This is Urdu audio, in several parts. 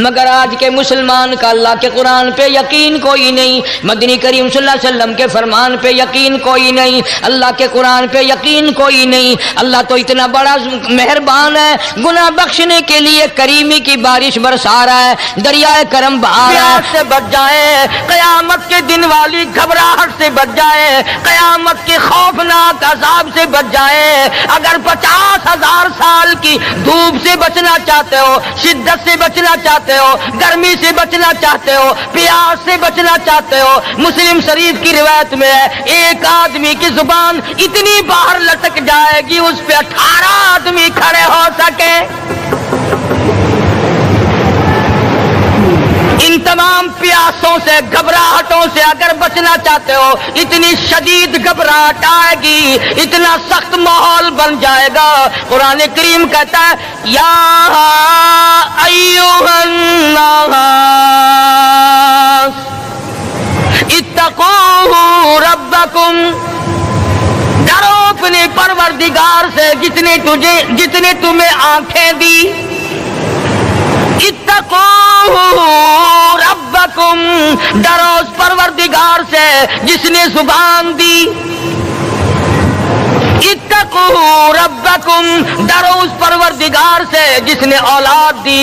مگر آج کے مسلمان کا اللہ کے قرآن پہ یقین کوئی نہیں، مدنی کریم صلی اللہ علیہ وسلم کے فرمان پہ یقین کوئی نہیں، اللہ کے قرآن پہ یقین کوئی نہیں۔ اللہ تو اتنا بڑا مہربان ہے، گناہ بخشنے کے لیے کریمی کی بارش برسا رہا ہے، دریائے کرم بہا رہا ہے۔ سے بچ جائے، قیامت کے دن والی گھبراہٹ سے بچ جائے، قیامت کے خوفناک عذاب سے بچ جائے۔ اگر 50,000 سال کی دھوپ سے بچنا چاہتے ہو، شدت سے بچنا چاہتے ہو، گرمی سے بچنا چاہتے ہو، پیاس سے بچنا چاہتے ہو، مسلم شریف کی روایت میں ہے ایک آدمی کی زبان اتنی باہر لٹک جائے گی اس پہ 18 آدمی کھڑے ہو سکے۔ ان تمام پیاسوں سے، گھبراہٹوں سے اگر بچنا چاہتے ہو، اتنی شدید گھبراہٹ آئے گی، اتنا سخت ماحول بن جائے گا۔ قرآن کریم کہتا ہے یا ایھا الناس اتقوا ربکم، ڈرو اپنے پروردگار سے جتنے تمہیں آنکھیں دی۔ اتقوا ربکم، ڈرو اس پروردگار سے جس نے زبان دی۔ اتقوا ربکم، ڈرو اس پروردگار سے جس نے اولاد دی۔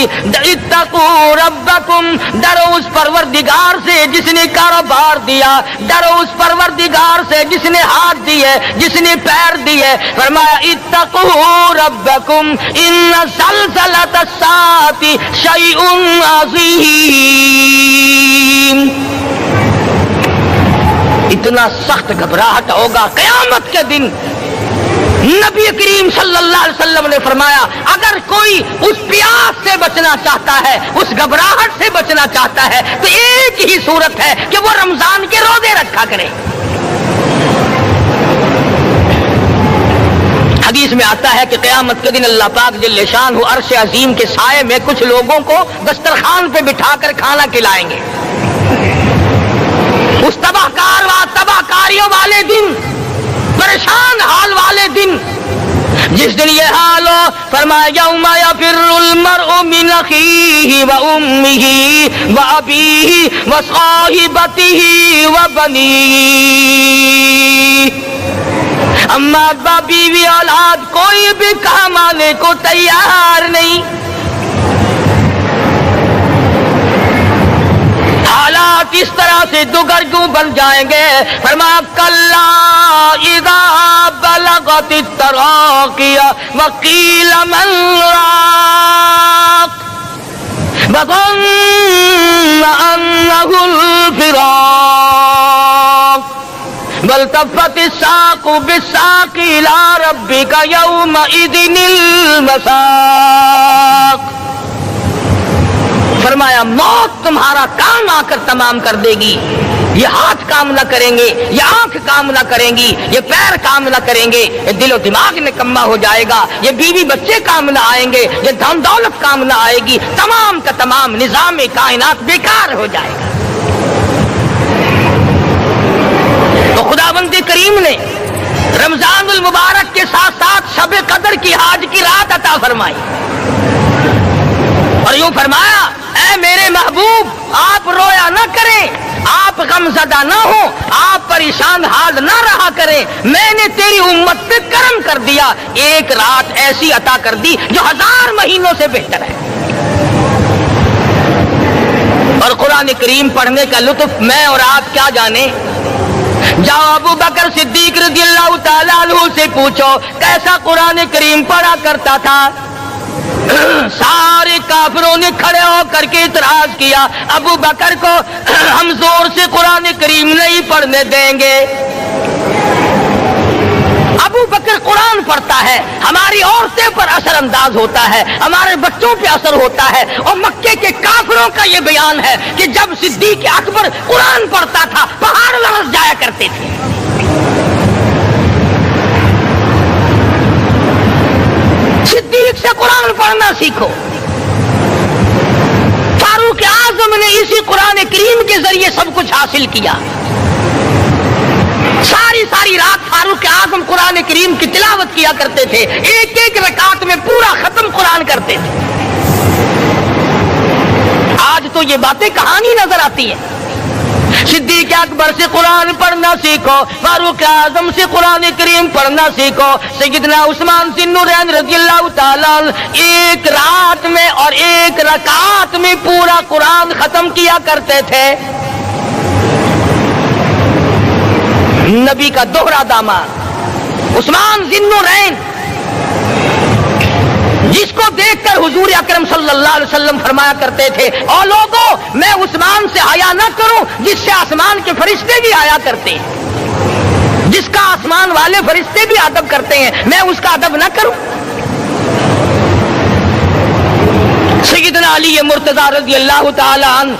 اتقوا ربکم، ڈرو اس پروردگار سے جس نے کاروبار دیا۔ ڈرو اس پروردگار سے جس نے ہاتھ دیے، جس نے پیر دیے۔ فرمایا اتقوا ربکم ان زلزلۃ الساعۃ شیء عظیم، اتنا سخت گھبراہٹ ہوگا قیامت کے دن۔ نبی کریم صلی اللہ علیہ وسلم نے فرمایا اگر کوئی اس پیاس سے بچنا چاہتا ہے، اس گھبراہٹ سے بچنا چاہتا ہے تو ایک ہی صورت ہے کہ وہ رمضان کے روزے رکھا کرے۔ حدیث میں آتا ہے کہ قیامت کے دن اللہ پاک جل شانہ عرش عظیم کے سائے میں کچھ لوگوں کو دسترخوان پہ بٹھا کر کھانا کھلائیں گے۔ اس تباہ کاریوں والے دن، پریشان حال والے دن، جس دن یہ حال ہو، فرمایا یوم یفر المرء من اخیہ وامہ وابیہ وصاحبتہ وبنیہ، اما بیوی اولاد کوئی بھی کام آنے کو تیار نہیں۔ حالات اس طرح سے دگرگوں بن جائیں گے۔ فرمایا کلا اذا بلغت التراقی وقیل من راق وظن انہ الفراق والتفت الساق بالساق الى ربک یومئذ المساق۔ فرمایا موت تمہارا کام آ کر تمام کر دے گی، یہ ہاتھ کام نہ کریں گے، یہ آنکھ کام نہ کریں گی، یہ پیر کام نہ کریں گے، یہ دل و دماغ نکما ہو جائے گا، یہ بیوی بچے کام نہ آئیں گے، یہ دھن دولت کام نہ آئے گی، تمام کا تمام نظام کائنات بیکار ہو جائے گا۔ تو خداوند کریم نے رمضان المبارک کے ساتھ ساتھ شب قدر کی حاج کی رات عطا فرمائی اور یوں فرمایا اے میرے محبوب آپ رویا نہ کریں، آپ غم زدہ نہ ہو، آپ پریشان حال نہ رہا کریں، میں نے تیری امت پہ کرم کر دیا، ایک رات ایسی عطا کر دی جو 1000 مہینوں سے بہتر ہے۔ اور قرآن کریم پڑھنے کا لطف میں اور آپ کیا جانے۔ جاؤ ابو بکر صدیق رضی اللہ تعالیٰ عنہ سے پوچھو کیسا قرآن کریم پڑھا کرتا تھا۔ سارے کافروں نے کھڑے ہو کر کے اعتراض کیا ابو بکر کو ہم زور سے قرآن کریم نہیں پڑھنے دیں گے۔ ابو بکر قرآن پڑھتا ہے، ہماری عورتیں پر اثر انداز ہوتا ہے، ہمارے بچوں پہ اثر ہوتا ہے، اور مکے کے کافروں کا یہ بیان ہے کہ جب صدیق اکبر قرآن پڑھتا تھا پہاڑ لرز جایا کرتے تھے۔ صدیق سے قرآن پڑھنا سیکھو۔ فاروق اعظم نے اسی قرآن کریم کے ذریعے سب کچھ حاصل کیا۔ ساری رات فاروق اعظم قرآن کریم کی تلاوت کیا کرتے تھے، ایک ایک رکعت میں پورا ختم قرآن کرتے تھے۔ تو یہ باتیں کہانی نظر آتی ہیں۔ صدیق اکبر سے قرآن پڑھنا سیکھو، فاروق اعظم سے قرآن کریم پڑھنا سیکھو، سیدنا عثمان ذی النورین رضی اللہ تعالیٰ ایک رات میں اور ایک رکعت میں پورا قرآن ختم کیا کرتے تھے۔ نبی کا دوہرا داماد عثمان ذی النورین، جس کو دیکھ کر حضور اکرم صلی اللہ علیہ وسلم فرمایا کرتے تھے، او لوگوں میں عثمان سے حیا نہ کروں جس سے آسمان کے فرشتے بھی حیا کرتے ہیں، جس کا آسمان والے فرشتے بھی ادب کرتے ہیں، میں اس کا ادب نہ کروں؟ سیدنا علی مرتضی رضی اللہ تعالی عنہ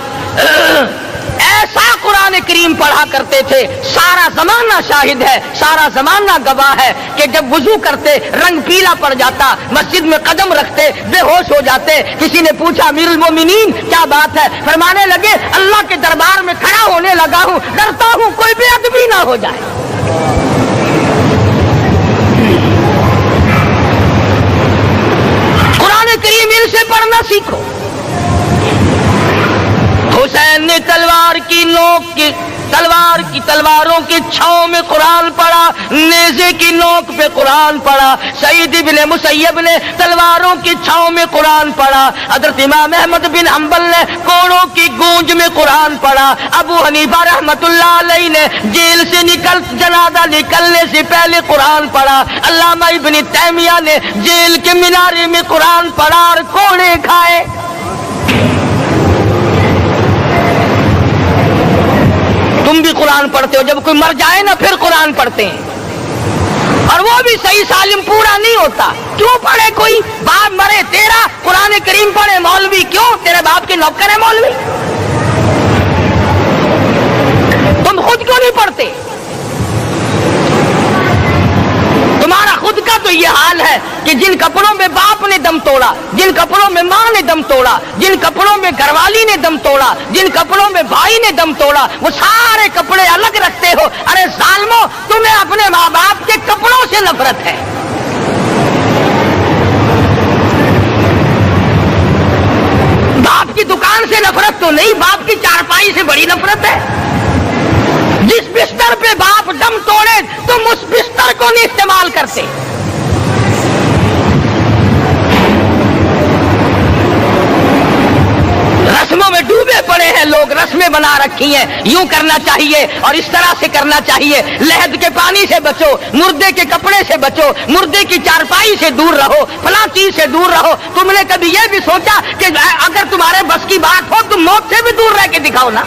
ایسا قرآن کریم پڑھا کرتے تھے، سارا زمانہ شاہد ہے، سارا زمانہ گواہ ہے کہ جب وضو کرتے رنگ پیلا پڑ جاتا، مسجد میں قدم رکھتے بے ہوش ہو جاتے۔ کسی نے پوچھا امیر المومنین کیا بات ہے؟ فرمانے لگے اللہ کے دربار میں کھڑا ہونے لگا ہوں، ڈرتا ہوں کوئی بے ادبی نہ ہو جائے۔ قرآن کریم ان سے پڑھنا سیکھو۔ حسین نے تلواروں کی چھاؤں میں قرآن پڑھا، نیزے کی نوک پہ قرآن پڑھا۔ سعید بن مسیب نے تلواروں کی چھاؤں میں قرآن پڑھا۔ حضرت امام احمد بن حنبل نے کوڑوں کی گونج میں قرآن پڑھا۔ ابو حنیفہ رحمۃ اللہ علیہ نے جیل سے جنازہ نکلنے سے پہلے قرآن پڑھا۔ علامہ ابن تیمیہ نے جیل کے مینارے میں قرآن پڑھا اور کوڑے کھائے۔ تم بھی قرآن پڑھتے ہو، جب کوئی مر جائے نا پھر قرآن پڑھتے ہیں، اور وہ بھی صحیح سالم پورا نہیں ہوتا۔ کیوں پڑھے؟ کوئی باپ مرے تیرا قرآن کریم پڑھے مولوی، کیوں؟ تیرے باپ کے نوکر ہے مولوی؟ تم خود کیوں نہیں پڑھتے؟ تمہارا خود کا تو یہ حال ہے کہ جن کپڑوں میں باپ نے دم توڑا، جن کپڑوں میں ماں نے دم توڑا، جن کپڑوں میں گھر والی نے دم توڑا، جن کپڑوں میں بھائی نے دم توڑا، وہ سارے کپڑے الگ رکھتے ہو۔ ارے ظالمو، تمہیں اپنے ماں باپ کے کپڑوں سے نفرت ہے۔ باپ کی دکان سے نفرت تو نہیں، باپ کی چارپائی سے بڑی نفرت ہے۔ جس بستر پہ باپ دم توڑے تم اس بستر کو نہیں استعمال کرتے۔ رسموں میں ڈوبے پڑے ہیں لوگ، رسمیں بنا رکھی ہیں، یوں کرنا چاہیے اور اس طرح سے کرنا چاہیے۔ لہد کے پانی سے بچو، مردے کے کپڑے سے بچو، مردے کی چارپائی سے دور رہو، فلاں چیز سے دور رہو۔ تم نے کبھی یہ بھی سوچا کہ اگر تمہارے بس کی بات ہو تم موت سے بھی دور رہ کے دکھاؤ نا؟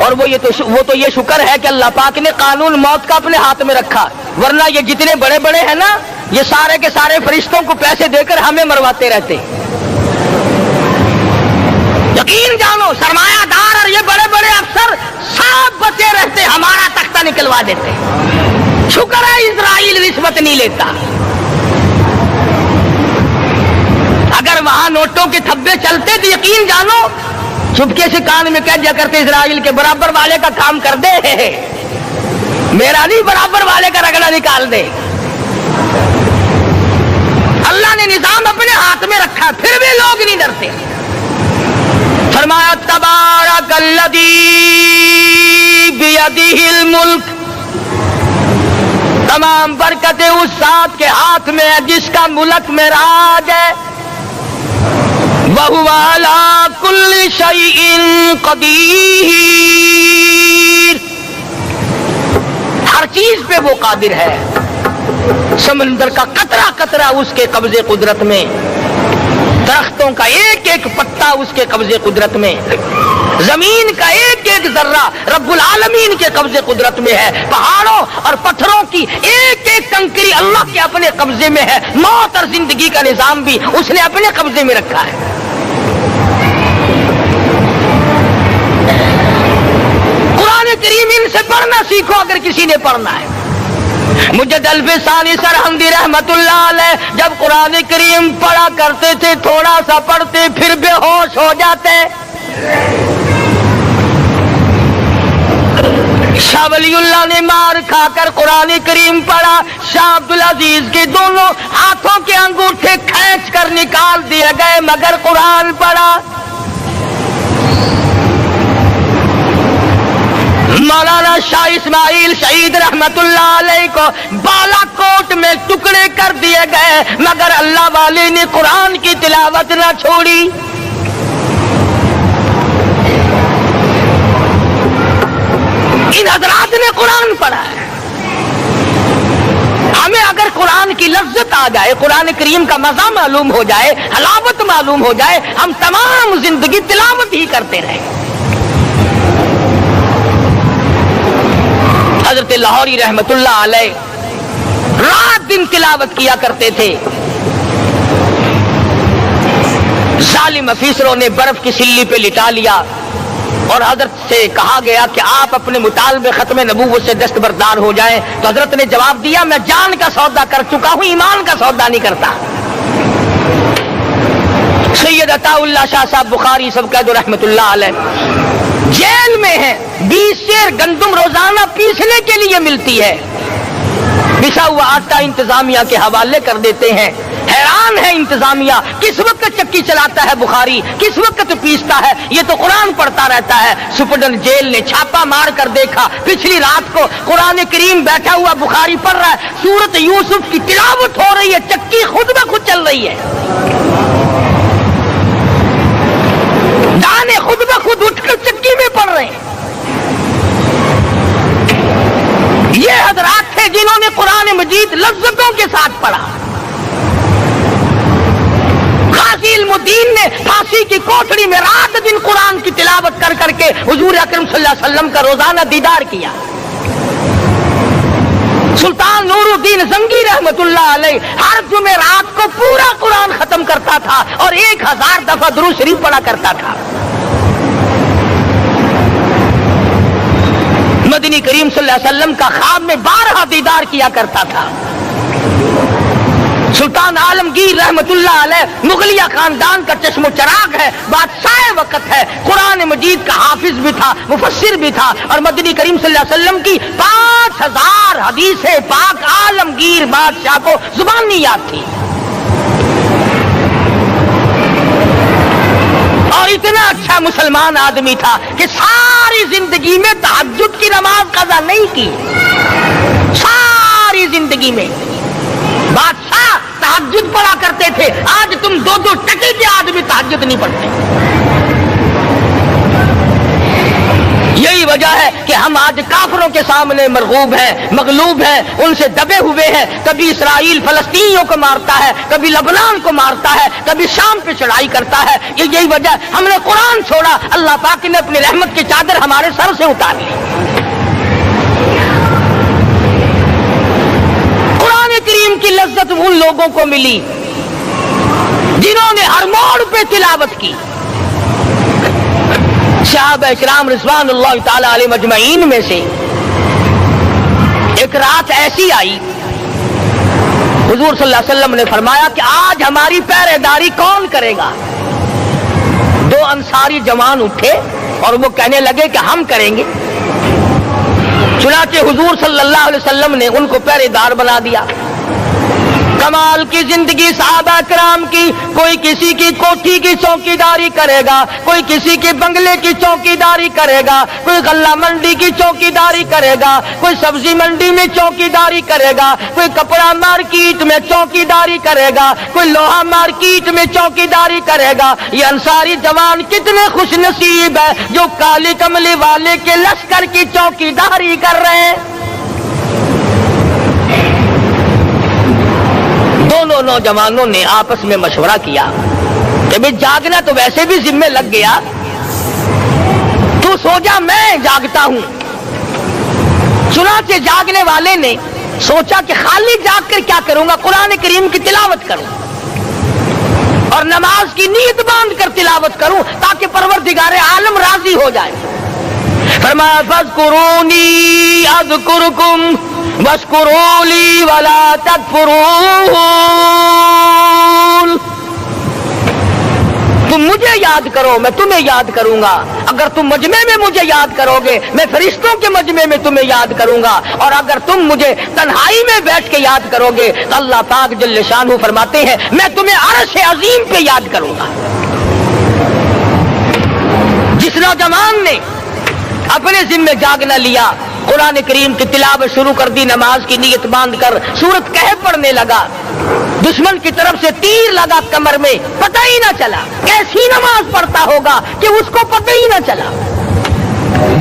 اور وہ تو یہ شکر ہے کہ اللہ پاک نے قانون موت کا اپنے ہاتھ میں رکھا، ورنہ یہ جتنے بڑے بڑے ہیں نا، یہ سارے کے سارے فرشتوں کو پیسے دے کر ہمیں مرواتے رہتے۔ یقین جانو، سرمایہ دار اور یہ بڑے بڑے افسر سب بچے رہتے، ہمارا تختہ نکلوا دیتے۔ شکر ہے اسرائیل رشوت نہیں لیتا۔ اگر وہاں نوٹوں کے تھبے چلتے تو یقین جانو چپکے سے کان میں کہہ دیا کرتے اسرائیل کے برابر والے کا کام کر دے، میرا نہیں، برابر والے کا رگڑا نکال دے۔ اللہ نے نظام اپنے ہاتھ میں رکھا، پھر بھی لوگ نہیں ڈرتے۔ فرمایا تبارک الذی بیدہ الملک، تمام برکتیں اس ذات کے ہاتھ میں ہے جس کا ملک میں راج ہے۔ وَهُوَ عَلَى كُلِّ شَيْءٍ قَدِيرٌ، ہر چیز پہ وہ قادر ہے۔ سمندر کا قطرہ قطرہ اس کے قبضے قدرت میں، درختوں کا ایک ایک پتا اس کے قبضے قدرت میں، زمین کا ایک ایک ذرہ رب العالمین کے قبضے قدرت میں ہے، پہاڑوں اور پتھروں کی ایک ایک کنکری اللہ کے اپنے قبضے میں ہے، موت اور زندگی کا نظام بھی اس نے اپنے قبضے میں رکھا ہے۔ قرآن کریم ان سے پڑھنا سیکھو اگر کسی نے پڑھنا ہے۔ مجد الفسانی سرہندی رحمت اللہ علیہ جب قرآن کریم پڑھا کرتے تھے تھوڑا سا پڑھتے پھر بے ہوش ہو جاتے۔ شاہ ولی اللہ نے مار کھا کر قرآن کریم پڑھا، شاہ عبدالعزیز کے دونوں ہاتھوں کے انگوٹھے کھینچ کر نکال دیے گئے مگر قرآن پڑھا۔ مولانا شاہ اسماعیل شہید رحمت اللہ علیہ کو بالا کوٹ میں ٹکڑے کر دیے گئے مگر اللہ والے نے قرآن کی تلاوت نہ چھوڑی۔ ان حضرات نے قرآن پڑھا ہے۔ ہمیں اگر قرآن کی لذت آ جائے، قرآن کریم کا مزہ معلوم ہو جائے، حلاوت معلوم ہو جائے، ہم تمام زندگی تلاوت ہی کرتے رہیں۔ حضرت لاہوری رحمت اللہ علیہ رات دن تلاوت کیا کرتے تھے۔ ظالم افیسروں نے برف کی سلی پہ لٹا لیا اور حضرت سے کہا گیا کہ آپ اپنے مطالبے ختم نبوت سے دستبردار ہو جائیں، تو حضرت نے جواب دیا میں جان کا سودا کر چکا ہوں، ایمان کا سودا نہیں کرتا۔ سید عطا اللہ شاہ صاحب بخاری سب قید رحمت اللہ علیہ جیل میں ہیں، 20 سیر گندم روزانہ پیسنے کے لیے ملتی ہے، پسا ہوا آٹا انتظامیہ کے حوالے کر دیتے ہیں۔ حیران ہے انتظامیہ، کس وقت چکی چلاتا ہے بخاری، کس وقت پیستا ہے، یہ تو قرآن پڑھتا رہتا ہے۔ سپرڈنٹ جیل نے چھاپا مار کر دیکھا، پچھلی رات کو قرآن کریم بیٹھا ہوا بخاری پڑھ رہا ہے، سورت یوسف کی تلاوت ہو رہی ہے، چکی خود بخود چل رہی ہے، دانے خود بخود اٹھ کر چکی میں پڑھ رہے ہیں۔ یہ حضرات تھے جنہوں نے قرآن مجید لذتوں کے ساتھ پڑھا۔ غازی علم الدین نے پھانسی کی کوٹڑی میں رات دن قرآن کی تلاوت کر کر کے حضور اکرم صلی اللہ علیہ وسلم کا روزانہ دیدار کیا۔ سلطان نور الدین زنگی رحمت اللہ علیہ ہر جمعرات کو پورا قرآن ختم کرتا تھا اور 1000 دفعہ درود شریف پڑھا کرتا تھا۔ مدنی کریم صلی اللہ علیہ وسلم کا خواب میں 12 دیدار کیا کرتا تھا۔ سلطان عالمگیر رحمت اللہ علیہ مغلیہ خاندان کا چشم و چراغ ہے، بادشاہ وقت ہے، قرآن مجید کا حافظ بھی تھا، مفسر بھی تھا، اور مدنی کریم صلی اللہ علیہ وسلم کی 5000 حدیث پاک عالمگیر بادشاہ کو زبانی یاد تھی۔ اور اتنا اچھا مسلمان آدمی تھا کہ ساری زندگی میں تہجد کی نماز قضا نہیں کی، ساری زندگی میں۔ بادشاہ تہجد پڑھا کرتے تھے، آج تم 2 ٹکے کے آدمی تہجد نہیں پڑھتے۔ یہی وجہ ہے کہ ہم آج کافروں کے سامنے مرغوب ہیں، مغلوب ہیں، ان سے دبے ہوئے ہیں۔ کبھی اسرائیل فلسطینیوں کو مارتا ہے، کبھی لبنان کو مارتا ہے، کبھی شام پہ چڑھائی کرتا ہے۔ یہی وجہ، ہم نے قرآن چھوڑا، اللہ پاک نے اپنی رحمت کی چادر ہمارے سر سے اتار لی۔ قرآن کریم کی لذت ان لوگوں کو ملی جنہوں نے ہر موڑ پہ تلاوت کی۔ صحابہ اکرام رضوان اللہ تعالی علیہ مجمعین میں سے ایک رات ایسی آئی، حضور صلی اللہ علیہ وسلم نے فرمایا کہ آج ہماری پہرے داری کون کرے گا؟ 2 انصاری جوان اٹھے اور وہ کہنے لگے کہ ہم کریں گے۔ چنانچہ حضور صلی اللہ علیہ وسلم نے ان کو پہرے دار بنا دیا۔ کمال کی زندگی صحابہ کرام کی، کوئی کسی کی کوٹھی کی چوکی داری کرے گا، کوئی کسی کے بنگلے کی چوکی داری کرے گا، کوئی غلہ منڈی کی چوکی داری کرے گا، کوئی سبزی منڈی میں چوکی داری کرے گا، کوئی کپڑا مارکیٹ میں چوکی داری کرے گا، کوئی لوہا مارکیٹ میں چوکی داری کرے گا۔ یہ انصاری جوان کتنے خوش نصیب ہے جو کالی کملی والے کے لشکر کی چوکی داری کر رہے ہیں۔ دونوں نوجوانوں نے آپس میں مشورہ کیا کہ بھئی جاگنا تو ویسے بھی ذمہ لگ گیا، تو سو جا، میں جاگتا ہوں۔ چنانچہ جاگنے والے نے سوچا کہ خالی جاگ کر کیا کروں گا، قرآن کریم کی تلاوت کروں اور نماز کی نیت باندھ کر تلاوت کروں تاکہ پروردگار عالم راضی ہو جائے۔ فرمایا فاذکرونی اذکرکم واشکروا لی ولا تکفرون۔ تم مجھے یاد کرو میں تمہیں یاد کروں گا، اگر تم مجمع میں مجھے یاد کرو گے میں فرشتوں کے مجمع میں تمہیں یاد کروں گا، اور اگر تم مجھے تنہائی میں بیٹھ کے یاد کرو گے تو اللہ پاک جل شانہ فرماتے ہیں میں تمہیں عرش عظیم پہ یاد کروں گا۔ جس نوجوان نے اپنے ذمہ جاگنا لیا، قرآن کریم کی تلاوت شروع کر دی، نماز کی نیت باندھ کر سورت کہف پڑھنے لگا، دشمن کی طرف سے تیر لگا کمر میں، پتہ ہی نہ چلا، کیسی نماز پڑھتا ہوگا کہ اس کو پتہ ہی نہ چلا۔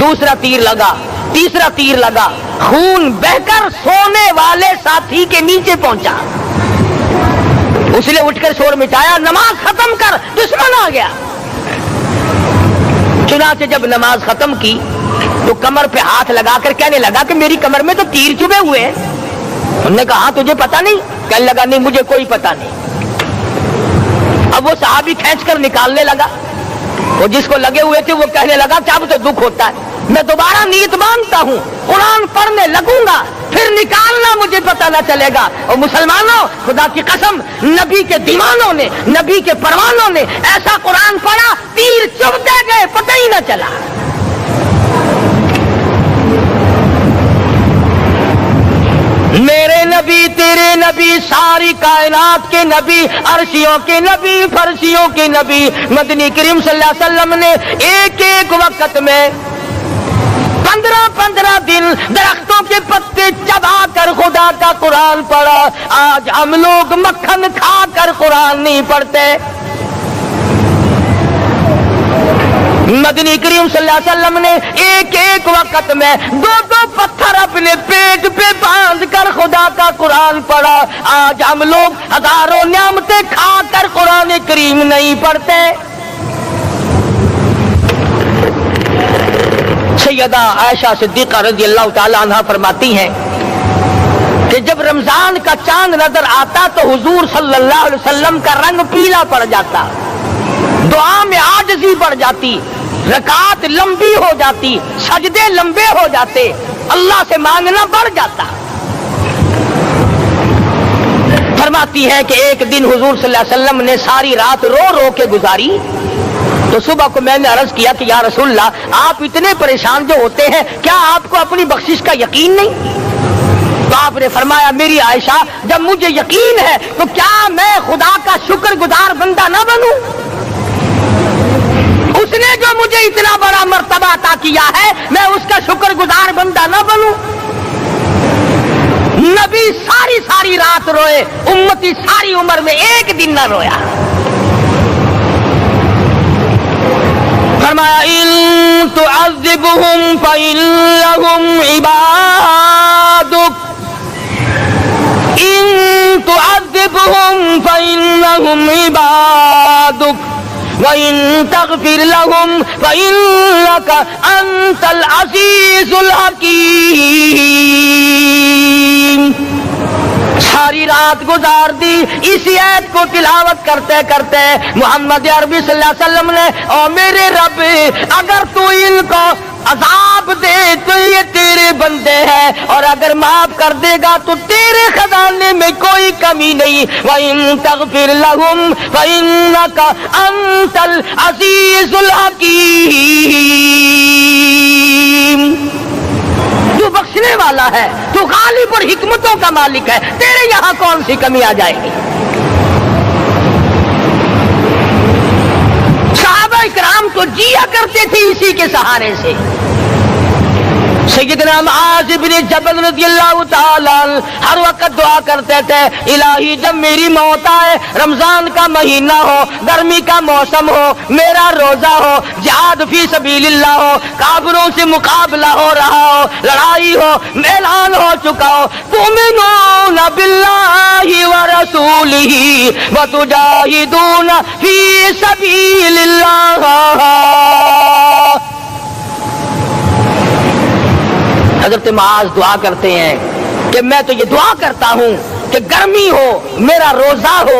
دوسرا تیر لگا، تیسرا تیر لگا، خون بہ کر سونے والے ساتھی کے نیچے پہنچا، اس نے اٹھ کر شور مٹایا، نماز ختم کر دشمن آ گیا۔ چنانچہ جب نماز ختم کی تو کمر پہ ہاتھ لگا کر کہنے لگا کہ میری کمر میں تو تیر چبھے ہوئے ہیں۔ انہوں نے کہا تجھے پتا نہیں؟ کہنے لگا نہیں مجھے کوئی پتا نہیں۔ اب وہ صحابی کھینچ کر نکالنے لگا، وہ جس کو لگے ہوئے تھے وہ کہنے لگا کہ اب تو دکھ ہوتا ہے، میں دوبارہ نیت مانتا ہوں، قرآن پڑھنے لگوں گا، پھر نکالنا مجھے پتہ نہ چلے گا۔ اور مسلمانوں خدا کی قسم نبی کے دیوانوں نے، نبی کے پروانوں نے ایسا قرآن پڑھا تیر چبھتے گئے پتہ ہی نہ چلا۔ میرے نبی تیرے نبی ساری کائنات کے نبی، عرشیوں کے نبی فرشیوں کے نبی مدنی کریم صلی اللہ علیہ وسلم نے ایک ایک وقت میں 15 دن درختوں کے پتے چبا کر خدا کا قرآن پڑھا۔ آج ہم لوگ مکھن کھا کر قرآن نہیں پڑھتے۔ مدنی کریم صلی اللہ علیہ وسلم نے ایک ایک وقت میں 2 پتھر اپنے پیٹ پہ باندھ کر خدا کا قرآن پڑھا۔ آج ہم لوگ ہزاروں نعمتیں کھا کر قرآن کریم نہیں پڑھتے۔ سیدہ عائشہ صدیقہ رضی اللہ تعالی عنہ فرماتی ہیں کہ جب رمضان کا چاند نظر آتا تو حضور صلی اللہ علیہ وسلم کا رنگ پیلا پڑ جاتا، دعا میں عاجزی بڑھ جاتی، رکعت لمبی ہو جاتی، سجدے لمبے ہو جاتے، اللہ سے مانگنا بڑھ جاتا۔ فرماتی ہے کہ ایک دن حضور صلی اللہ علیہ وسلم نے ساری رات رو رو کے گزاری، تو صبح کو میں نے عرض کیا کہ یا رسول اللہ آپ اتنے پریشان جو ہوتے ہیں کیا آپ کو اپنی بخشش کا یقین نہیں؟ تو آپ نے فرمایا میری عائشہ جب مجھے یقین ہے تو کیا میں خدا کا شکر گزار بندہ نہ بنوں؟ اس نے جو مجھے اتنا بڑا مرتبہ عطا کیا ہے میں اس کا شکر گزار بندہ نہ بنوں؟ نبی ساری رات روئے، امتی ساری عمر میں ایک دن نہ رویا۔ فرمایا ان تعذبهم فإنهم عبادك، ان تعذبهم فإنهم عبادك وَإِن تَغْفِرْ لَهُمْ فَإِنَّكَ أَنْتَ الْعَزِيزُ الْحَكِيمُ۔ ساری رات گزار دی اسی آیت کو تلاوت کرتے کرتے محمد عربی صلی اللہ علیہ وسلم نے او میرے رب اگر تو ان کو عذاب دے تو یہ تیرے بندے ہیں، اور اگر معاف کر دے گا تو تیرے خزانے میں کوئی کمی نہیں۔ وَإِن تَغْفِرْ لَهُمْ فَإِنَّكَ أَنْتَ الْعَزِيزُ الْحَكِيمُ۔ تو بخشنے والا ہے، تو غالب اور حکمتوں کا مالک ہے، تیرے یہاں کون سی کمی آ جائے گی؟ صحابہ کرام تو جیا کرتے تھے اسی کے سہارے سے۔ سیدنا معاذ بن جبل رضی اللہ تعالیٰ ہر وقت دعا کرتے تھے الہی جب میری موت آئے، رمضان کا مہینہ ہو، گرمی کا موسم ہو، میرا روزہ ہو، جہاد فی سبیل اللہ ہو، کافروں سے مقابلہ ہو رہا ہو، لڑائی ہو، اعلان ہو چکا ہو، تؤمنون باللہ ورسولہ وتجاہدون فی سبیل اللہ۔ حضرت معاذ دعا کرتے ہیں کہ میں تو یہ دعا کرتا ہوں کہ گرمی ہو، میرا روزہ ہو،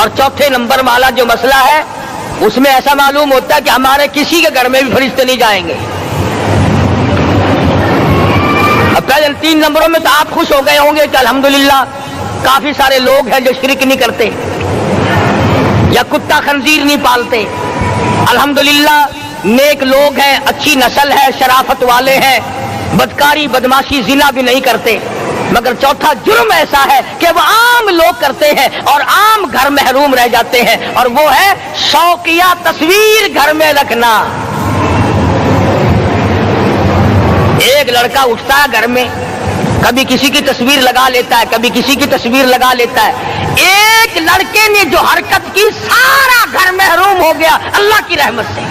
اور چوتھے نمبر والا جو مسئلہ ہے اس میں ایسا معلوم ہوتا ہے کہ ہمارے کسی کے گھر میں بھی فرشتے نہیں جائیں گے. اب پہلے 3 نمبروں میں تو آپ خوش ہو گئے ہوں گے کہ الحمدللہ کافی سارے لوگ ہیں جو شرک نہیں کرتے یا کتا خنزیر نہیں پالتے. الحمدللہ نیک لوگ ہیں, اچھی نسل ہے, شرافت والے ہیں, بدکاری بدماشی زنا بھی نہیں کرتے. مگر چوتھا جرم ایسا ہے کہ وہ عام لوگ کرتے ہیں اور عام گھر محروم رہ جاتے ہیں, اور وہ ہے شوقیہ تصویر گھر میں رکھنا. ایک لڑکا اٹھتا ہے گھر میں, کبھی کسی کی تصویر لگا لیتا ہے, کبھی کسی کی تصویر لگا لیتا ہے. ایک لڑکے نے جو حرکت کی سارا گھر محروم ہو گیا اللہ کی رحمت سے.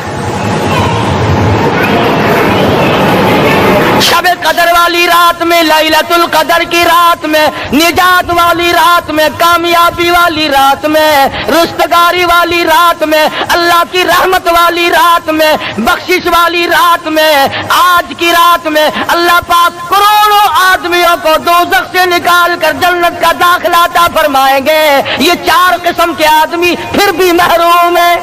شب قدر والی رات میں, لیلۃ القدر کی رات میں, نجات والی رات میں, کامیابی والی رات میں, رستگاری والی رات میں, اللہ کی رحمت والی رات میں, بخشش والی رات میں, آج کی رات میں اللہ پاک کروڑوں آدمیوں کو دوزخ سے نکال کر جنت کا داخلہ عطا فرمائیں گے. یہ 4 قسم کے آدمی پھر بھی محروم ہیں.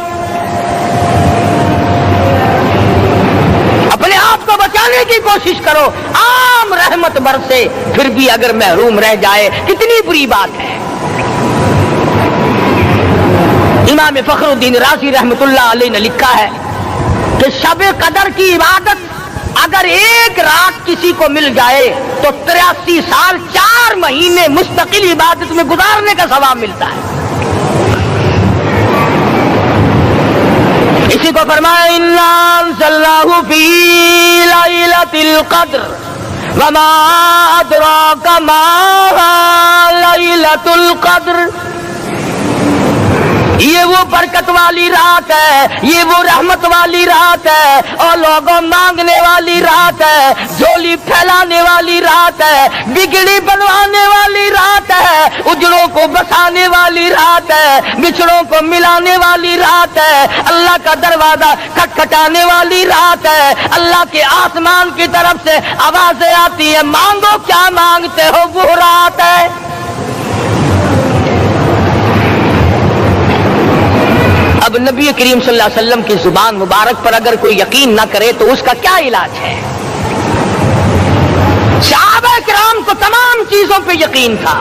اپنے آپ کو بچانے کی کوشش کرو, عام رحمت برسے پھر بھی اگر محروم رہ جائے کتنی بری بات ہے. امام فخر الدین رازی رحمت اللہ علیہ نے لکھا ہے کہ شب قدر کی عبادت اگر ایک رات کسی کو مل جائے تو 83 سال 4 مہینے مستقل عبادت میں گزارنے کا ثواب ملتا ہے. اسی کو فرمایا اِنَّا أَنزَلْنَاهُ فِي لَيْلَةِ الْقَدْرِ وَمَا أَدْرَاكَ مَا لَيْلَةُ الْقَدْرِ. یہ وہ برکت والی رات ہے, یہ وہ رحمت والی رات ہے, اور لوگوں مانگنے والی رات ہے, جھولی پھیلانے والی رات ہے, بگڑی بنوانے والی رات ہے, اجڑوں کو بسانے والی رات ہے, بچھڑوں کو ملانے والی رات ہے, اللہ کا دروازہ کھٹکھٹانے والی رات ہے, اللہ کے آسمان کی طرف سے آوازیں آتی ہیں مانگو کیا مانگتے ہو, وہ رات ہے. اب نبی کریم صلی اللہ علیہ وسلم کی زبان مبارک پر اگر کوئی یقین نہ کرے تو اس کا کیا علاج ہے؟ صحابہ کرام کو تمام چیزوں پہ یقین تھا,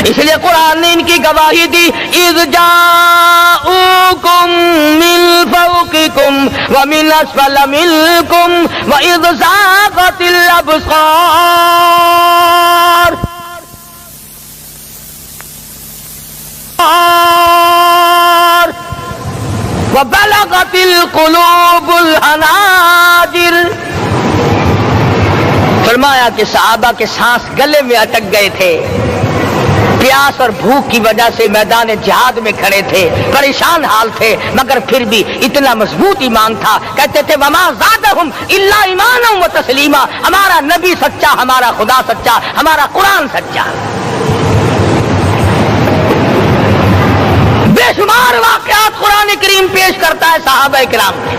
اس لیے قرآن نے ان کی گواہی دی اذ جاءوکم من فوقکم ومن اسفل منکم واذ زاغت الابصار وبلغت القلوب الحناجر. فرمایا کہ صحابہ کے سانس گلے میں اٹک گئے تھے, پیاس اور بھوک کی وجہ سے میدان جہاد میں کھڑے تھے, پریشان حال تھے, مگر پھر بھی اتنا مضبوط ایمان تھا. کہتے تھے وما زادہم الا ایمانا و تسلیما, ہمارا نبی سچا, ہمارا خدا سچا, ہمارا قرآن سچا. بے شمار واقعات قرآن کریم پیش کرتا ہے صحابہ کرام کے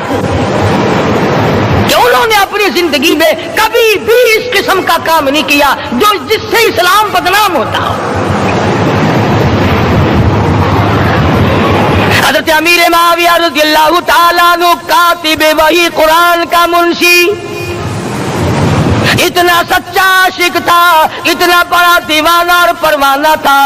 کہ انہوں نے اپنی زندگی میں کبھی بھی اس قسم کا کام نہیں کیا جو جس سے اسلام بدنام ہوتا ہو. حضرت امیر معاویہ رضی اللہ تعالیٰ عنہ کاتب وحی قرآن کا منشی اتنا سچا عاشق تھا, اتنا بڑا دیوانہ اور پروانہ تھا.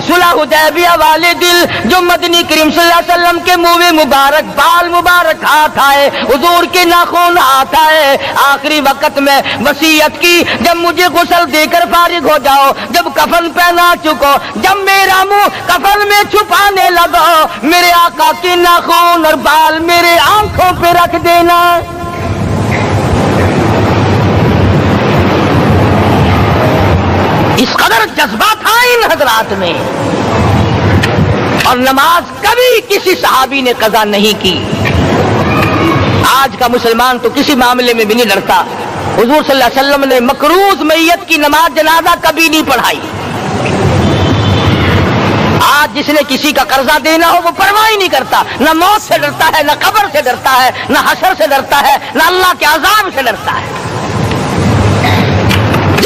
صلح حدیبیہ والے دل جو مدنی کریم صلی اللہ علیہ وسلم کے منہ مبارک بال مبارک ہاتھ آئے, حضور کے ناخن ہاتھ آئے, آخری وقت میں وصیت کی جب مجھے غسل دے کر فارغ ہو جاؤ, جب کفن پہنا چکو, جب میرا منہ کفن میں چھپانے لگو, میرے آقا کے ناخن اور بال میرے آنکھوں پہ رکھ دینا. اس قدر جذبہ تھا ان حضرات میں, اور نماز کبھی کسی صحابی نے قضا نہیں کی. آج کا مسلمان تو کسی معاملے میں بھی نہیں ڈرتا. حضور صلی اللہ علیہ وسلم نے مقروض میت کی نماز جنازہ کبھی نہیں پڑھائی. آج جس نے کسی کا قرضہ دینا ہو وہ پرواہ ہی نہیں کرتا, نہ موت سے ڈرتا ہے, نہ قبر سے ڈرتا ہے, نہ حشر سے ڈرتا ہے, نہ اللہ کے عذاب سے ڈرتا ہے.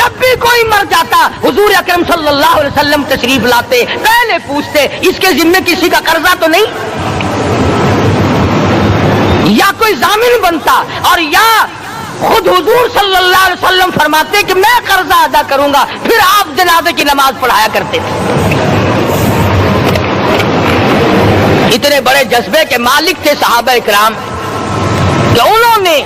جب بھی کوئی مر جاتا حضور اکرم صلی اللہ علیہ وسلم تشریف لاتے، پہلے پوچھتے اس کے ذمے کسی کا قرضہ تو نہیں، یا کوئی ضامن بنتا، اور یا خود حضور صلی اللہ علیہ وسلم فرماتے کہ میں قرضہ ادا کروں گا، پھر آپ جنازے کی نماز پڑھایا کرتے تھے۔ اتنے بڑے جذبے کے مالک تھے صحابہ اکرام کہ انہوں نے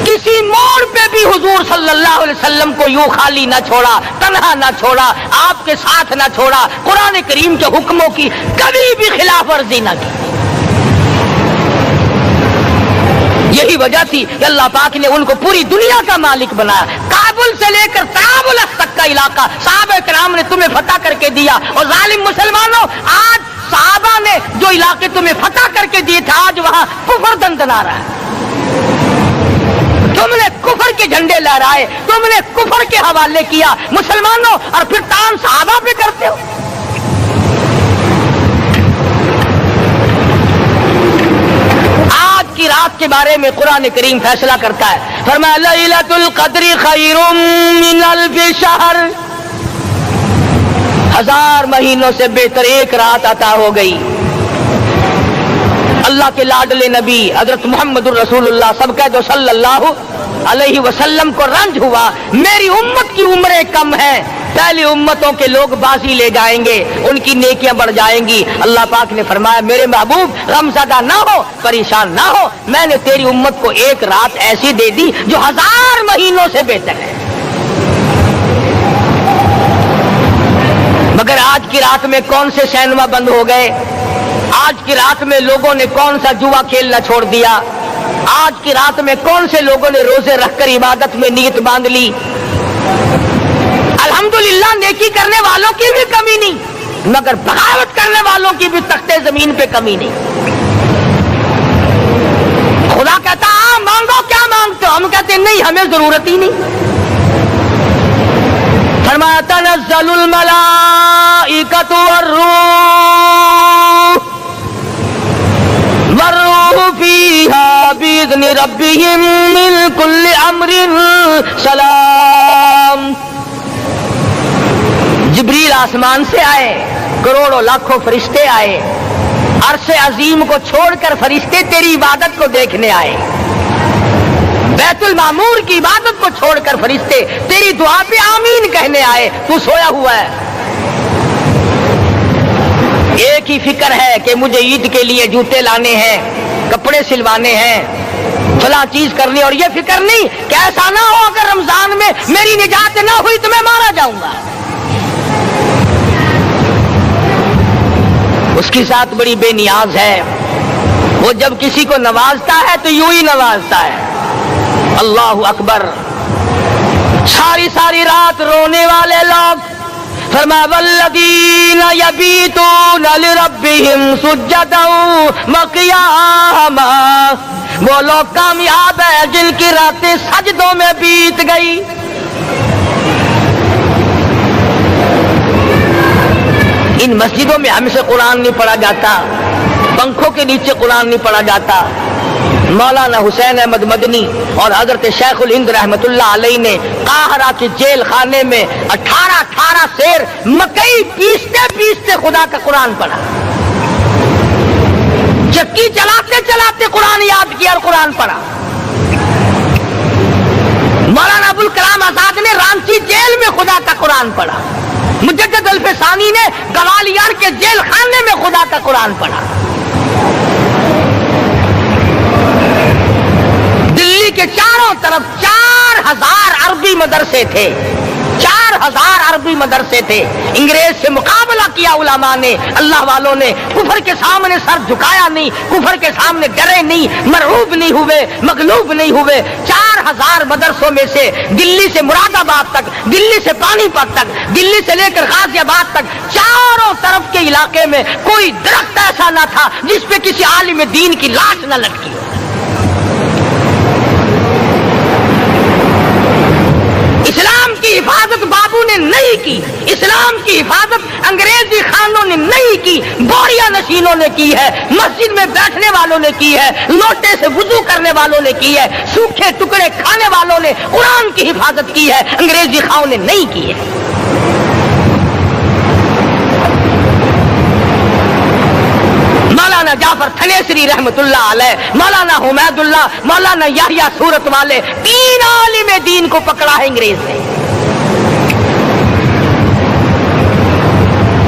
کسی موڑ پہ بھی حضور صلی اللہ علیہ وسلم کو یوں خالی نہ چھوڑا، تنہا نہ چھوڑا، آپ کے ساتھ نہ چھوڑا، قرآن کریم کے حکموں کی کبھی بھی خلاف ورزی نہ کی۔ یہی وجہ تھی کہ اللہ پاک نے ان کو پوری دنیا کا مالک بنایا۔ کابل سے لے کر طرابلس تک کا علاقہ صحابہ کرام نے تمہیں فتح کر کے دیا، اور ظالم مسلمانوں آج صحابہ نے جو علاقے تمہیں فتح کر کے دیے تھے آج وہاں کفر دندنا رہا ہے۔ تم نے کفر کے جھنڈے لہرائے، تم نے کفر کے حوالے کیا مسلمانوں، اور پھر تان صحابہ پہ کرتے ہو۔ آج کی رات کے بارے میں قرآن کریم فیصلہ کرتا ہے، فرمایا لیلۃ القدر خیر من الف شہر، 1000 مہینوں سے بہتر ایک رات عطا ہو گئی۔ اللہ کے لاڈلے نبی حضرت محمد الرسول اللہ سب کہہ دو صلی اللہ علیہ وسلم کو رنج ہوا، میری امت کی عمریں کم ہیں، پہلی امتوں کے لوگ بازی لے جائیں گے، ان کی نیکیاں بڑھ جائیں گی۔ اللہ پاک نے فرمایا میرے محبوب غمزدہ نہ ہو، پریشان نہ ہو، میں نے تیری امت کو ایک رات ایسی دے دی جو 1000 مہینوں سے بہتر ہے۔ مگر آج کی رات میں کون سے سینما بند ہو گئے، آج کی رات میں لوگوں نے کون سا جوا کھیلنا چھوڑ دیا، آج کی رات میں کون سے لوگوں نے روزے رکھ کر عبادت میں نیت باندھ لی۔ الحمدللہ نیکی کرنے والوں کی بھی کمی نہیں، مگر بغاوت کرنے والوں کی بھی تختے زمین پہ کمی نہیں۔ خدا کہتا ہاں مانگو کیا مانگتے ہو، ہم کہتے نہیں ہمیں ضرورت ہی نہیں۔ فرمایا تنزل الملائکۃ والروح فیہا بإذن ربہم من کل امر سلام۔ جبریل آسمان سے آئے، کروڑوں لاکھوں فرشتے آئے، عرش عظیم کو چھوڑ کر فرشتے تیری عبادت کو دیکھنے آئے، بیت المعمور کی عبادت کو چھوڑ کر فرشتے تیری دعا پہ آمین کہنے آئے، تو سویا ہوا ہے۔ ایک ہی فکر ہے کہ مجھے عید کے لیے جوتے لانے ہیں، کپڑے سلوانے ہیں، فلاں چیز کرنی، اور یہ فکر نہیں کہ ایسا نہ ہو اگر رمضان میں میری نجات نہ ہوئی تو میں مارا جاؤں گا۔ اس کی ذات بڑی بے نیاز ہے، وہ جب کسی کو نوازتا ہے تو یوں ہی نوازتا ہے۔ اللہ اکبر۔ ساری ساری رات رونے والے لوگ، فرمایا والذین یبیتون لربہم سجدا وقیاما، وہ لوگ کامیاب ہیں جن کی راتیں سجدوں میں بیت گئی۔ ان مسجدوں میں ہم سے قرآن نہیں پڑھا جاتا، پنکھوں کے نیچے قرآن نہیں پڑھا جاتا۔ مولانا حسین احمد مدنی اور حضرت شیخ الہند رحمت اللہ علیہ نے قاہرہ کے جیل خانے میں 18 سیر مکئی پیستے پیستے خدا کا قرآن پڑھا، چکی چلاتے چلاتے قرآن یاد کیا اور قرآن پڑھا۔ مولانا ابوالکلام آزاد نے رانچی جیل میں خدا کا قرآن پڑھا، مجدد الفسانی نے گوالیار کے جیل خانے میں خدا کا قرآن پڑھا۔ دلی کے چاروں طرف 4000 عربی مدرسے تھے، 4000 عربی مدرسے تھے۔ انگریز سے مقابلہ کیا علماء نے، اللہ والوں نے، کفر کے سامنے سر جھکایا نہیں، کفر کے سامنے ڈرے نہیں، مرعوب نہیں ہوئے، مغلوب نہیں ہوئے۔ 4000 مدرسوں میں سے دلی سے مراد آباد تک، دلی سے پانی پت تک، دلی سے لے کر غازی آباد تک، چاروں طرف کے علاقے میں کوئی درخت ایسا نہ تھا جس پہ کسی عالم دین کی لاش نہ لٹکی ہو۔ اسلام کی حفاظت بابو نے نہیں کی، اسلام کی حفاظت انگریزی خانوں نے نہیں کی، بوڑیا نشینوں نے کی ہے، مسجد میں بیٹھنے والوں نے کی ہے، لوٹے سے وضو کرنے والوں نے کی ہے، سوکھے ٹکڑے کھانے والوں نے قرآن کی حفاظت کی ہے، انگریزی خانوں نے نہیں کی ہے۔ مولانا جعفر تھنیسری رحمت اللہ علیہ، مولانا حمید اللہ، مولانا یحییٰ صورت والے، 3 عالم دین کو پکڑا ہے انگریز نے۔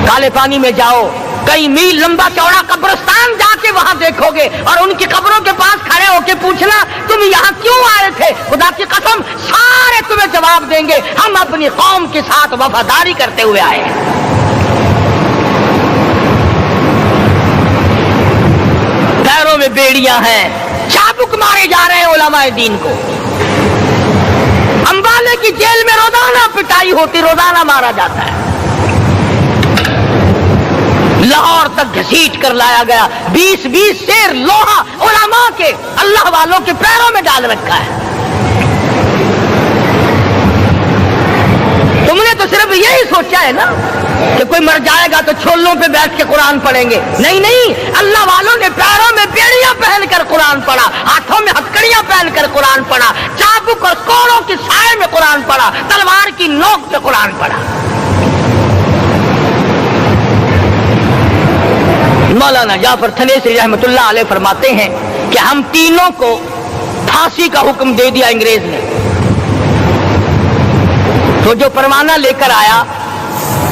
کالے پانی میں جاؤ، کئی میل لمبا چوڑا قبرستان جا کے وہاں دیکھو گے اور ان کی قبروں کے پاس کھڑے ہو کے پوچھنا تم یہاں کیوں آئے تھے، خدا کی قسم سارے تمہیں جواب دیں گے ہم اپنی قوم کے ساتھ وفاداری کرتے ہوئے آئے ہیں۔ پیروں میں بیڑیاں ہیں، چابک مارے جا رہے ہیں علماء دین کو۔ امبالے کی جیل میں روزانہ پٹائی ہوتی، روزانہ مارا جاتا ہے۔ لاہور تک گھسیٹ کر لایا گیا، 20 سیر لوہا علماء کے، اللہ والوں کے پیروں میں ڈال رکھا ہے۔ تم نے تو صرف یہی سوچا ہے نا کہ کوئی مر جائے گا تو چھولوں پہ بیٹھ کے قرآن پڑھیں گے، نہیں، اللہ والوں نے پیروں میں بیڑیاں پہن کر قرآن پڑھا، ہاتھوں میں ہتکڑیاں پہن کر قرآن پڑھا، چابک اور کوڑوں کے سائے میں قرآن پڑھا، تلوار کی نوک پہ قرآن پڑھا۔ مولانا جعفر تھنیسری رحمت اللہ علیہ فرماتے ہیں کہ ہم تینوں کو پھانسی کا حکم دے دیا انگریز نے، تو جو پروانہ لے کر آیا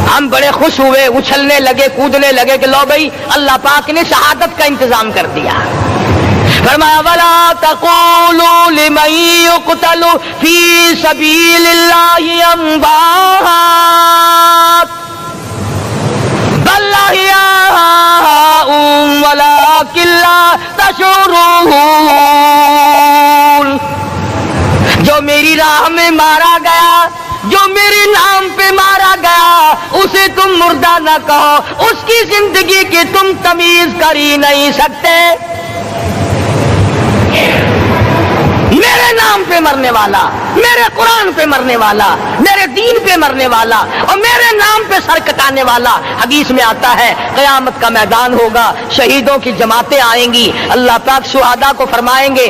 ہم بڑے خوش ہوئے، اچھلنے لگے، کودنے لگے کہ لو بھائی اللہ پاک نے شہادت کا انتظام کر دیا۔ فرمایا وَلَا تَقُولُوا لِمَن يُقْتَلُ فِي سَبِيلِ اللَّهِ أَمْوَاتٌ بَلْ أَحْيَاءٌ وَلَٰكِن لَّا تَشْعُرُونَ۔ جو میری راہ میں مارا گیا، جو میرے نام پہ مارا گیا، اسے تم مردہ نہ کہو، اس کی زندگی کی تم تمیز کر ہی نہیں سکتے۔ میرے نام پہ مرنے والا، میرے قرآن پہ مرنے والا، میرے دین پہ مرنے والا اور میرے نام پہ سر کٹانے والا، حدیث میں آتا ہے قیامت کا میدان ہوگا، شہیدوں کی جماعتیں آئیں گی، اللہ پاک شہداء کو فرمائیں گے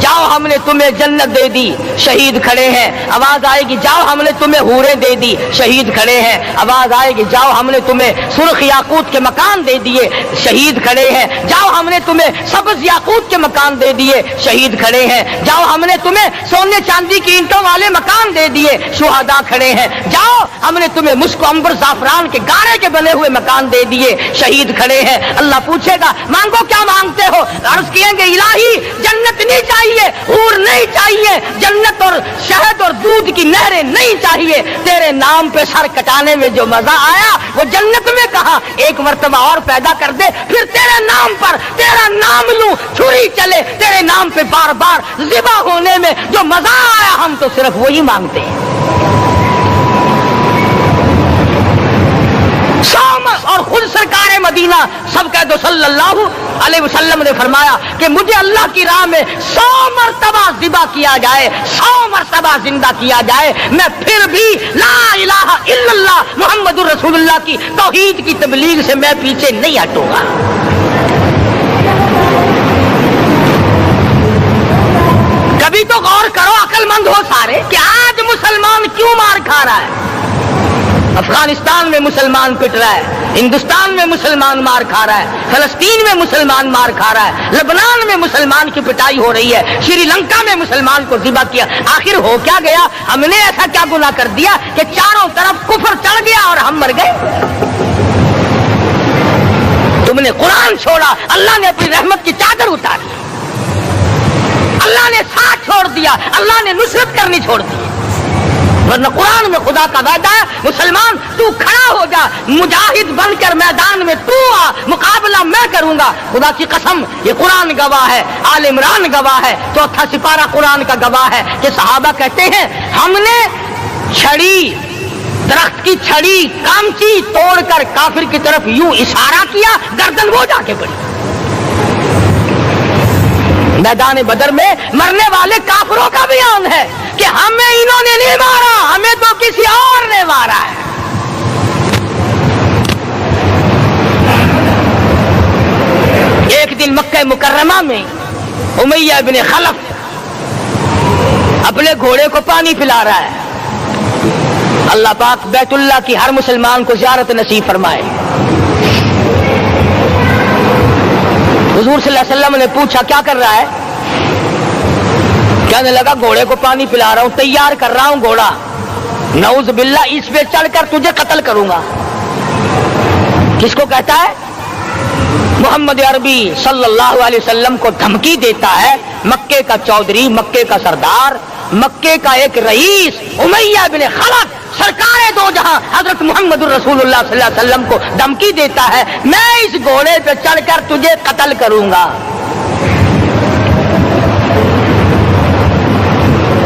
جاؤ ہم نے تمہیں جنت دے دی، شہید کھڑے ہیں، آواز آئے گی جاؤ ہم نے تمہیں حوریں دے دی، شہید کھڑے ہیں، آواز آئے گی جاؤ ہم نے تمہیں سرخ یاقوت کے مکان دے دیے، شہید کھڑے ہیں، جاؤ ہم نے تمہیں سبز یاقوت کے مکان دے دیے، شہید کھڑے ہیں، جاؤ ہم نے تمہیں سونے چاندی کی اینٹوں والے مکان دے دیے، شہداء کھڑے ہیں، جاؤ ہم نے تمہیں مشک و عنبر زعفران کے گارے کے بنے ہوئے مکان دے دیے، شہید کھڑے ہیں۔ اللہ پوچھے گا مانگو کیا مانگتے ہو، عرض کیے گے الہی جنت نہیں چاہیے، حور نہیں چاہیے، جنت اور شہد اور دودھ کی نہریں نہیں چاہیے، تیرے نام پہ سر کٹانے میں جو مزہ آیا وہ جنت میں کہا، ایک مرتبہ اور پیدا کر دے، پھر تیرے نام پر تیرا نام لوں، چھری چلے تیرے نام پہ بار بار ذبح ہونے میں جو مزہ آیا، ہم تو صرف وہی مانگتے ہیں۔ اور خود سرکار مدینہ سب کہہ دو صلی اللہ علیہ وسلم نے فرمایا کہ مجھے اللہ کی راہ میں 100 مرتبہ ذبح کیا جائے، 100 مرتبہ زندہ کیا جائے، میں پھر بھی لا الہ الا اللہ محمد رسول اللہ کی توحید کی تبلیغ سے میں پیچھے نہیں ہٹوں گا۔ کبھی تو غور کرو عقل مند ہو سارے کہ آج مسلمان کیوں مار کھا رہا ہے؟ افغانستان میں مسلمان پٹ رہا ہے، ہندوستان میں مسلمان مار کھا رہا ہے، فلسطین میں مسلمان مار کھا رہا ہے، لبنان میں مسلمان کی پٹائی ہو رہی ہے، شری لنکا میں مسلمان کو ذبح کیا، آخر ہو کیا گیا؟ ہم نے ایسا کیا گناہ کر دیا کہ چاروں طرف کفر چڑھ گیا اور ہم مر گئے؟ تم نے قرآن چھوڑا، اللہ نے اپنی رحمت کی چادر اتاری، اللہ نے ساتھ چھوڑ دیا، اللہ نے نصرت کرنی چھوڑ دی، ورنہ قرآن میں خدا کا وعدہ ہے مسلمان تو کھڑا ہو جا، مجاہد بن کر میدان میں تو آ، مقابلہ میں کروں گا۔ خدا کی قسم یہ قرآن گواہ ہے، آل عمران گواہ ہے، چوتھا سپارہ قرآن کا گواہ ہے کہ صحابہ کہتے ہیں ہم نے چھڑی، درخت کی چھڑی کامچی توڑ کر کافر کی طرف یوں اشارہ کیا، گردن وہ جا کے پڑی۔ میدان بدر میں مرنے والے کافروں کا بیان ہے کہ ہمیں انہوں نے نہیں مارا، ہمیں تو کسی اور نے مارا ہے۔ دن مکہ مکرمہ میں امیہ ابن خلف اپنے گھوڑے کو پانی پلا رہا ہے. اللہ پاک بیت اللہ کی ہر مسلمان کو زیارت نصیب فرمائے. حضور صلی اللہ علیہ وسلم نے پوچھا کیا کر رہا ہے؟ کہنے لگا گھوڑے کو پانی پلا رہا ہوں, تیار کر رہا ہوں گھوڑا, نعوذ باللہ اس پہ چڑھ کر تجھے قتل کروں گا. کس کو کہتا ہے؟ محمد عربی صلی اللہ علیہ وسلم کو دھمکی دیتا ہے. مکے کا چودھری, مکے کا سردار, مکے کا ایک رئیس امیہ بن خلف سرکار دو جہاں حضرت محمد الرسول اللہ صلی اللہ علیہ وسلم کو دھمکی دیتا ہے میں اس گھوڑے پہ چڑھ کر تجھے قتل کروں گا.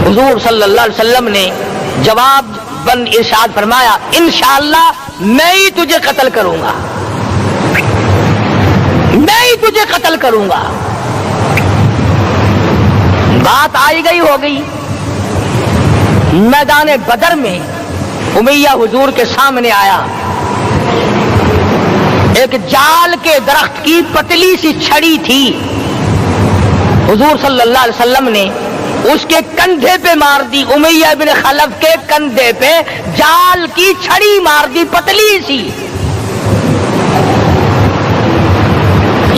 حضور صلی اللہ علیہ وسلم نے جواب بن ارشاد فرمایا انشاءاللہ میں ہی تجھے قتل کروں گا, میں ہی تجھے قتل کروں گا. بات آئی گئی ہو گئی. میدان بدر میں امیہ حضور کے سامنے آیا. ایک جال کے درخت کی پتلی سی چھڑی تھی. حضور صلی اللہ علیہ وسلم نے اس کے کندھے پہ مار دی. امیہ بن خلف کے کندھے پہ جال کی چھڑی مار دی, پتلی سی.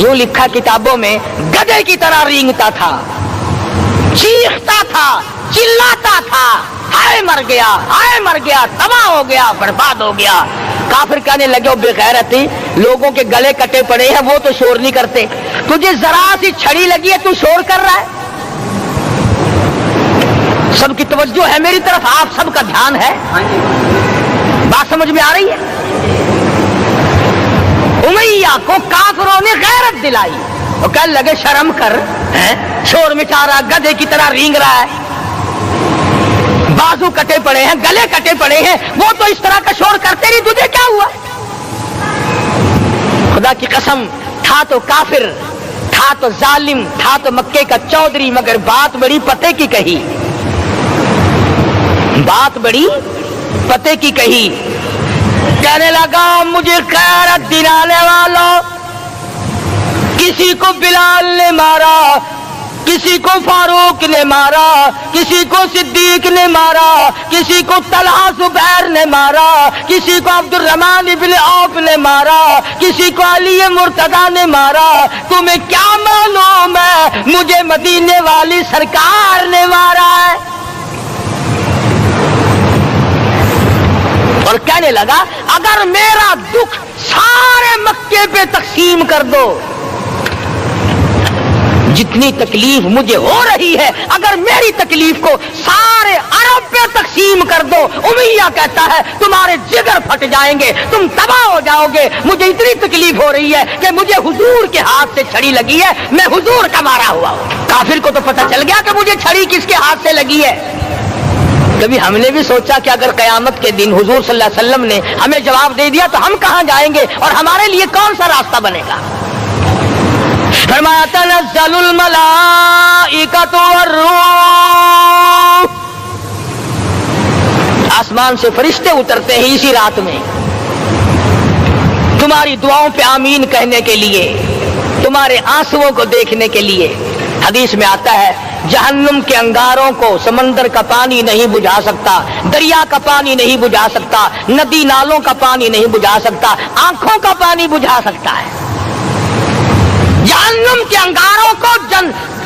یوں لکھا کتابوں میں گدھے کی طرح رینگتا تھا, چیختا تھا, چلاتا تھا, ہائے مر گیا, ہائے مر گیا, تباہ ہو گیا, برباد ہو گیا. کافر کہنے لگے بے غیرتی, لوگوں کے گلے کٹے پڑے ہیں وہ تو شور نہیں کرتے, تجھے ذرا سی چھڑی لگی ہے تو شور کر رہا ہے. سب کی توجہ ہے میری طرف, آپ سب کا دھیان ہے, بات سمجھ میں آ رہی ہے. امیہ کو کافروں نے غیرت دلائی. وہ کہنے لگے شرم کر, شور مچا رہا, گدھے کی طرح رینگ رہا ہے, بازو کٹے پڑے ہیں, گلے کٹے پڑے ہیں, وہ تو اس طرح کا شور کرتے نہیں, تجھے کیا ہوا؟ خدا کی قسم تھا تو کافر, تھا تو ظالم, تھا تو مکے کا چودھری, مگر بات بڑی پتے کی کہی, بات بڑی پتے کی کہی. کہنے لگا مجھے غیرت دلانے والوں, کسی کو بلال نے مارا, کسی کو فاروق نے مارا, کسی کو صدیق نے مارا, کسی کو طلحہ زبیر نے مارا, کسی کو عبد الرحمن ابن عوف نے مارا, کسی کو علی مرتضیٰ نے مارا. تمہیں کیا معلوم ہے مجھے مدینے والی سرکار نے مارا ہے. اور کہنے لگا اگر میرا دکھ سارے مکے پہ تقسیم کر دو, جتنی تکلیف مجھے ہو رہی ہے اگر میری تکلیف کو سارے عرب پہ تقسیم کر دو, امیہ کہتا ہے تمہارے جگر پھٹ جائیں گے, تم تباہ ہو جاؤ گے. مجھے اتنی تکلیف ہو رہی ہے کہ مجھے حضور کے ہاتھ سے چھڑی لگی ہے, میں حضور کا مارا ہوا ہوں. کافر کو تو پتہ چل گیا کہ مجھے چھڑی کس کے ہاتھ سے لگی ہے. کبھی ہم نے بھی سوچا کہ اگر قیامت کے دن حضور صلی اللہ علیہ وسلم نے ہمیں جواب دے دیا تو ہم کہاں جائیں گے اور ہمارے لیے کون سا راستہ بنے گا؟ فرمایا تنزل الملائکۃ والروح, آسمان سے فرشتے اترتے ہیں اسی رات میں تمہاری دعاؤں پہ آمین کہنے کے لیے, تمہارے آنسوؤں کو دیکھنے کے لیے. حدیث میں آتا ہے جہنم کے انگاروں کو سمندر کا پانی نہیں بجھا سکتا, دریا کا پانی نہیں بجھا سکتا, ندی نالوں کا پانی نہیں بجھا سکتا, آنکھوں کا پانی بجھا سکتا ہے. جہنم کے انگاروں کو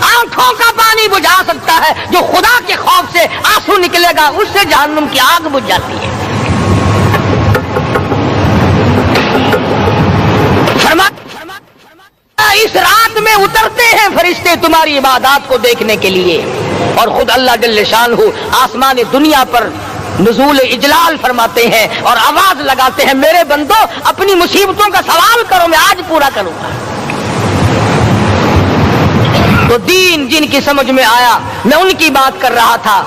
آنکھوں کا پانی بجھا سکتا ہے, جو خدا کے خوف سے آنسو نکلے گا اس سے جہنم کی آگ بجھ جاتی ہے. اس رات میں اترتے ہیں فرشتے تمہاری عبادات کو دیکھنے کے لیے, اور خود اللہ جل شانہ آسمان دنیا پر نزول اجلال فرماتے ہیں اور آواز لگاتے ہیں میرے بندو اپنی مصیبتوں کا سوال کرو, میں آج پورا کروں گا. تو دین جن کی سمجھ میں آیا میں ان کی بات کر رہا تھا.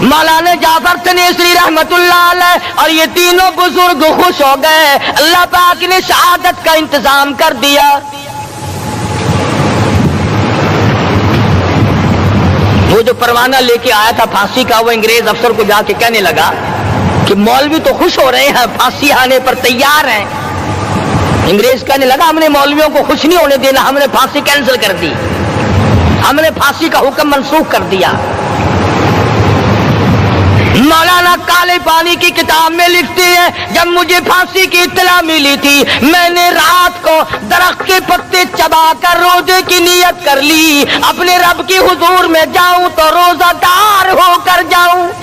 مولانا جعفر تنیسری رحمت اللہ علیہ اور یہ تینوں بزرگ خوش ہو گئے, اللہ پاک نے شہادت کا انتظام کر دیا. وہ جو پروانہ لے کے آیا تھا پھانسی کا, وہ انگریز افسر کو جا کے کہنے لگا کہ مولوی تو خوش ہو رہے ہیں, پھانسی آنے پر تیار ہیں. انگریز کہنے لگا ہم نے مولویوں کو خوش نہیں ہونے دینا، ہم نے پھانسی کینسل کر دی، ہم نے پھانسی کا حکم منسوخ کر دیا۔ مولانا کالے پانی کی کتاب میں لکھتی ہے جب مجھے پھانسی کی اطلاع ملی تھی میں نے رات کو درخت کے پتے چبا کر روزے کی نیت کر لی، اپنے رب کی حضور میں جاؤں تو روزہ دار ہو کر جاؤں۔